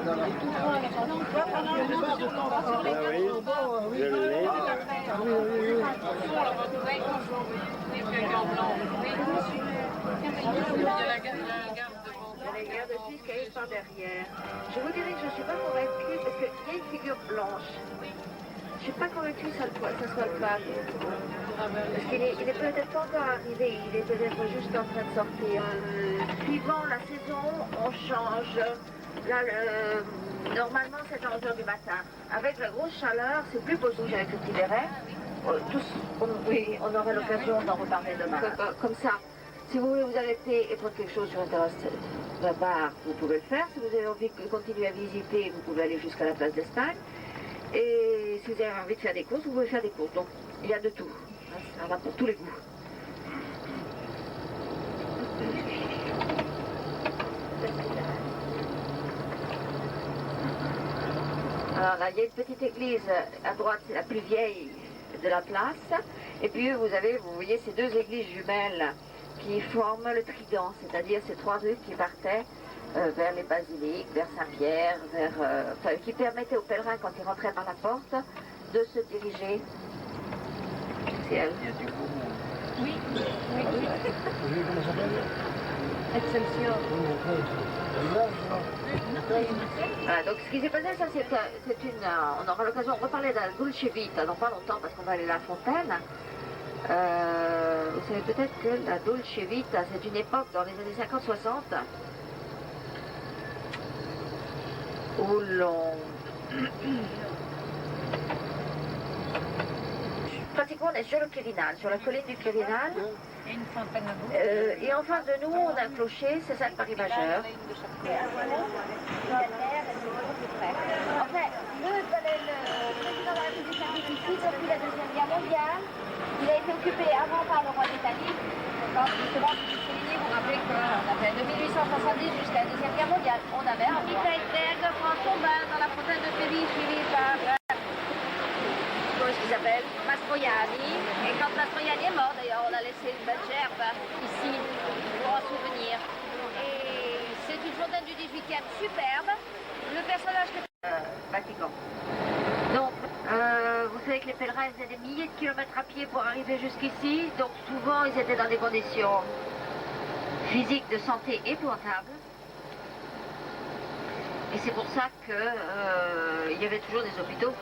je l'ai. La guerre de Suisse qui arrive par derrière. Je vous dirais que je ne suis pas convaincue parce qu'il y a une figure blanche. Je ne suis pas convaincue que ça soit le pape. Parce qu'il est peut-être pas encore arrivé, il est peut-être juste en train de sortir. Suivant la saison, on change. Là, normalement, c'est à 11h du matin. Avec la grosse chaleur, c'est plus possible avec le petit béret. On aura l'occasion d'en reparler demain. Comme ça, si vous voulez vous arrêter et prendre quelque chose sur une terrasse là-bas, vous pouvez le faire. Si vous avez envie de continuer à visiter, vous pouvez aller jusqu'à la place d'Espagne. Et si vous avez envie de faire des courses, vous pouvez faire des courses. Donc, il y a de tout. Ça va pour tous les goûts. Alors là, il y a une petite église à droite, c'est la plus vieille de la place. Et puis vous voyez ces deux églises jumelles qui forment le trident, c'est-à-dire ces trois rues qui partaient vers les basiliques, vers Saint-Pierre, qui permettaient aux pèlerins, quand ils rentraient par la porte, de se diriger au ciel. Il y a du beau monde. Oui. Comment ça s'appelle? Excelsior. Voilà, donc ce qui s'est passé, ça on aura l'occasion de reparler de la Dolce Vita dans pas longtemps parce qu'on va aller à la fontaine. Vous savez peut-être que la Dolce Vita, c'est une époque dans les années 50-60 où pratiquement on est sur le Quirinal, sur la colline du Quirinal. Et une fontaine à bout. Et en face de nous, on a un clocher, c'est ça le Paris majeur. Enfin, le président de la République habite ici depuis la Deuxième Guerre mondiale. Il a été occupé avant par le roi d'Italie. Donc, justement, Mussolini, vous vous rappelez qu'on avait de 1870 jusqu'à la Deuxième Guerre mondiale. On avait un Wittenberg, France Tombin, dans la fontaine de Péry, suivi par ce qui s'appelle Mastroianni. Et quand Mastroianni est mort, d'ailleurs, on a laissé une belle gerbe ici pour en souvenir. Et c'est une fontaine du 18e superbe. Le personnage que... Vatican. Donc, vous savez que les pèlerins faisaient des milliers de kilomètres à pied pour arriver jusqu'ici. Donc souvent, ils étaient dans des conditions physiques de santé épouvantables. Et c'est pour ça qu'il y avait toujours des hôpitaux.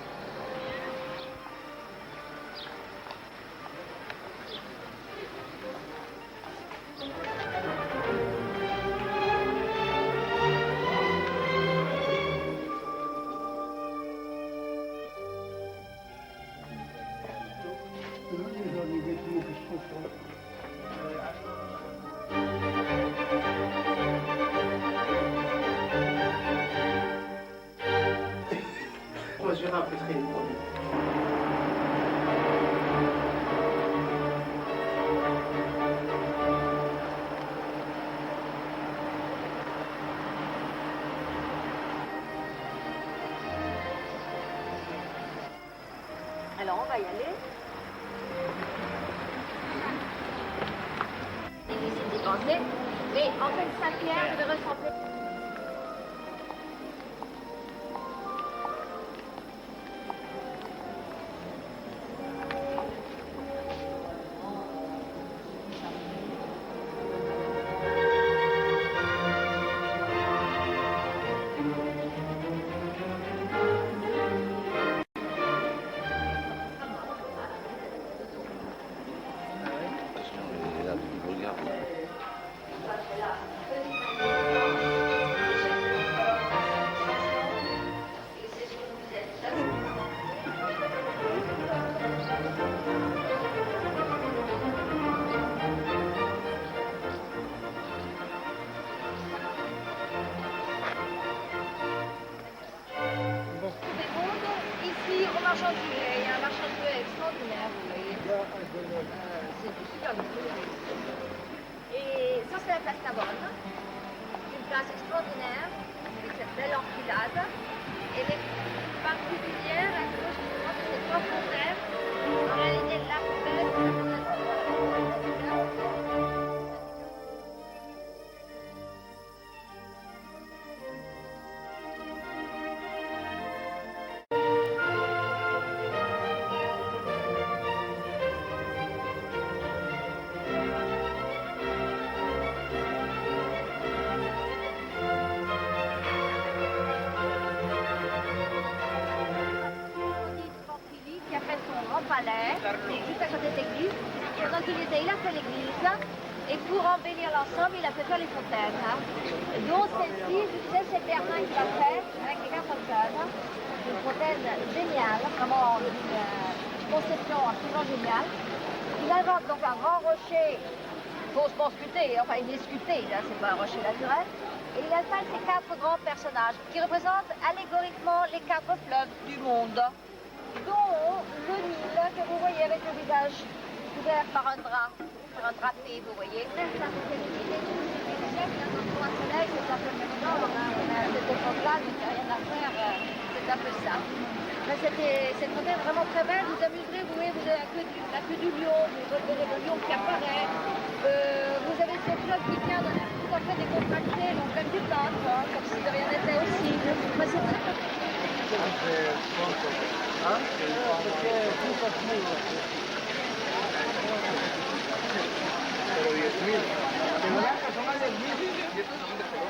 Alors on va y aller. Difficile d'y penser, mais en fait Saint-Pierre devait ressembler. Et ça, c'est la place Navone, une place extraordinaire, avec cette belle enfilade. Et les particulières à cause de ces trois fontaines, en réalité, la plus belle, c'est la fontaine. pendant qu'il était, il a fait l'église. Et pour embellir l'ensemble, il a fait faire les fontaines. Dont celle-ci, je disais, c'est Bernard qui l'a fait avec les 4 fontaines. Une fontaine géniale, vraiment une conception absolument géniale. Il invente donc un grand rocher faussement sculpté, enfin il est sculpté, là c'est pas un rocher naturel. Et il installe ces 4 grands personnages qui représentent allégoriquement les 4 fleuves du monde, dont le Nil que vous voyez avec le visage couvert par un drapé, vous voyez. Ça, c'est un soleil, c'est un peu maintenant, à cette époque-là, il n'y a rien à faire, c'est un peu ça. Cette fontaine vraiment très belle, vous amuserez, vous voyez, vous avez la queue du lion, vous verrez le lion qui apparaît. Vous avez ce fleuve qui vient tout à fait décontracté, donc comme du peintre, hein, comme si de rien n'était aussi. Enfin, c'est très Pero 10.000. De blancas son más de 10.000. Y estos son de colores.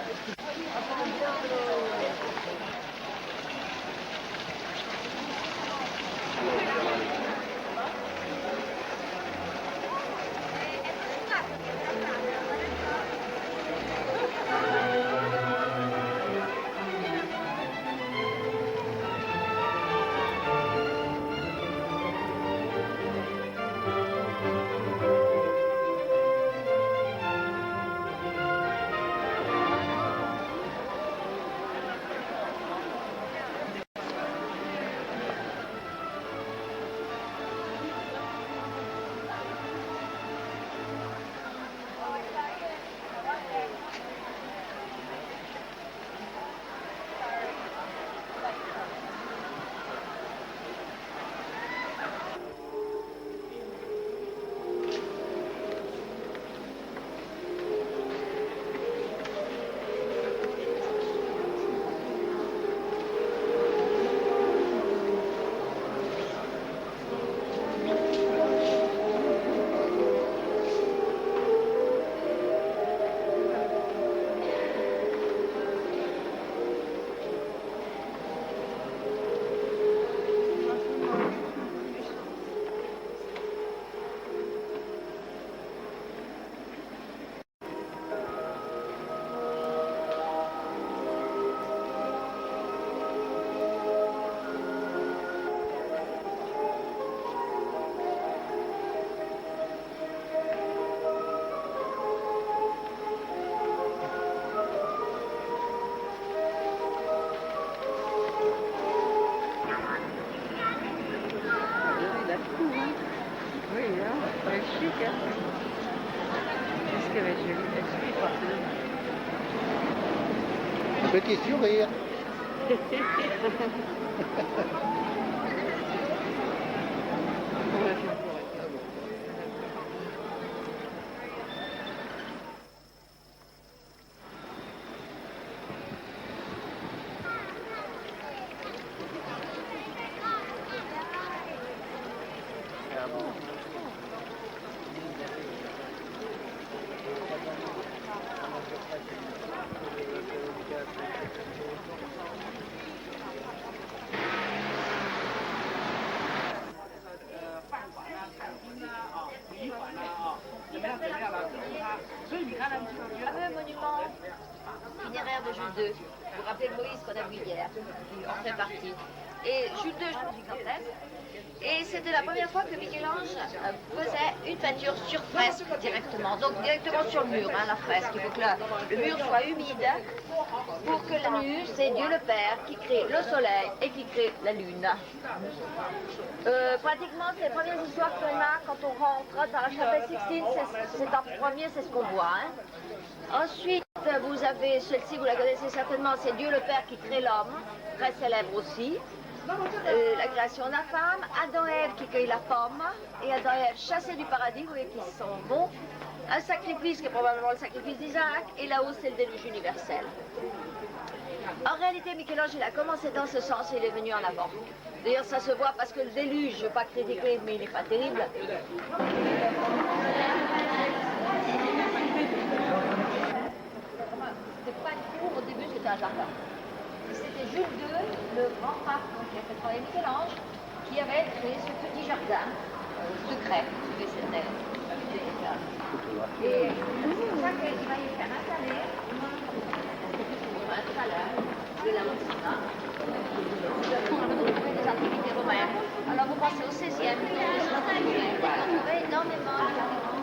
Petit sourire. Un monument funéraire de Jules II. Vous vous rappelez Moïse qu'on a vu hier, qui en fait partie. Et Jules II, je trouve gigantesque. Et c'était la première fois que Michel-Ange faisait une peinture sur fresque directement, donc directement sur le mur, hein, la fresque. Il faut que le mur soit humide pour que la nuit, c'est Dieu le Père qui crée le soleil et qui crée la lune. Pratiquement, c'est les premières histoires qu'on a quand on rentre dans la chapelle Sixtine, c'est en premier, c'est ce qu'on voit. Hein. Ensuite, vous avez celle-ci, vous la connaissez certainement, c'est Dieu le Père qui crée l'homme, très célèbre aussi. La création de la femme, Adam et Ève qui cueillent la pomme, et Adam et Ève chassés du paradis, vous voyez qu'ils sont bons. Un sacrifice qui est probablement le sacrifice d'Isaac, et là-haut c'est le déluge universel. En réalité, Michel-Ange, il a commencé dans ce sens et il est venu en avant. D'ailleurs, ça se voit parce que le déluge, je ne veux pas critiquer, mais il n'est pas terrible. C'était pas une cour, au début c'était un jardin. C'était Jules II, le grand pape qui a fait travailler Michel-Ange, qui avait créé ce petit jardin secret, c'était Et c'est pour ça qu'il va y faire installer. Tout à l'heure, de la Mosina. On va trouver des activités romaines. Alors vous passez au 16e, on trouve énormément d'activités.